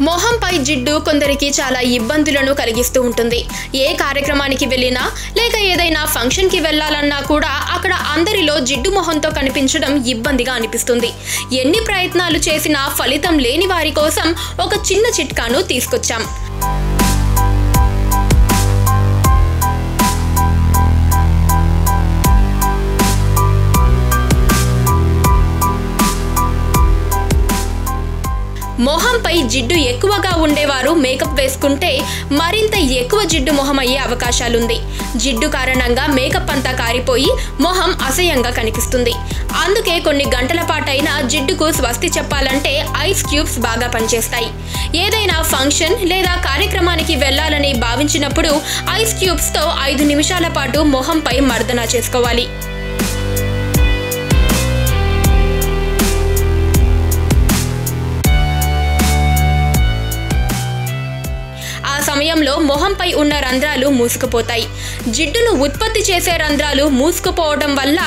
మొహంపై జిడ్డు కొందరికి చాలా ఇబ్బందులను కలిగిస్తూ ఉంటుంది. ఏ కార్యక్రమానికి వెళ్ళినా లేక ఏదైనా ఫంక్షన్కి వెళ్ళాలన్నా కూడా అక్కడ అందరిలో జిడ్డు మొహంతో కనిపించడం ఇబ్బందిగా అనిపిస్తుంది. ఎన్ని ప్రయత్నాలు చేసినా ఫలితం లేని వారి కోసం ఒక చిన్న చిట్కాను తీసుకొచ్చాం. మొహంపై జిడ్డు ఎక్కువగా ఉండేవారు మేకప్ వేసుకుంటే మరింత ఎక్కువ జిడ్డు మొహం అయ్యే అవకాశాలుంది. జిడ్డు కారణంగా మేకప్ అంతా కారిపోయి మొహం అసహ్యంగా కనిపిస్తుంది. అందుకే కొన్ని గంటల పాటైనా జిడ్డుకు స్వస్తి చెప్పాలంటే ఐస్ క్యూబ్స్ బాగా పనిచేస్తాయి. ఏదైనా ఫంక్షన్ లేదా కార్యక్రమానికి వెళ్ళాలని భావించినప్పుడు ఐస్ క్యూబ్స్తో 5 నిమిషాల పాటు మొహంపై మర్దన చేసుకోవాలి. సమయంలో మొహంపై ఉన్న రంధ్రాలు మూసుకుపోతాయి. జిడ్డును ఉత్పత్తి చేసే రంధ్రాలు మూసుకుపోవడం వల్ల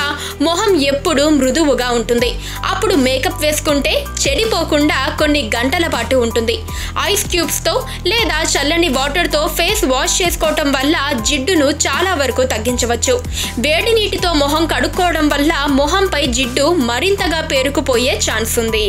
మొహం ఎప్పుడూ మృదువుగా ఉంటుంది. అప్పుడు మేకప్ వేసుకుంటే చెడిపోకుండా కొన్ని గంటల పాటు ఉంటుంది. ఐస్ క్యూబ్స్తో లేదా చల్లని వాటర్తో ఫేస్ వాష్ చేసుకోవటం వల్ల జిడ్డును చాలా వరకు తగ్గించవచ్చు. వేడి నీటితో మొహం కడుక్కోవడం వల్ల మొహంపై జిడ్డు మరింతగా పేరుకుపోయే ఛాన్స్ ఉంది.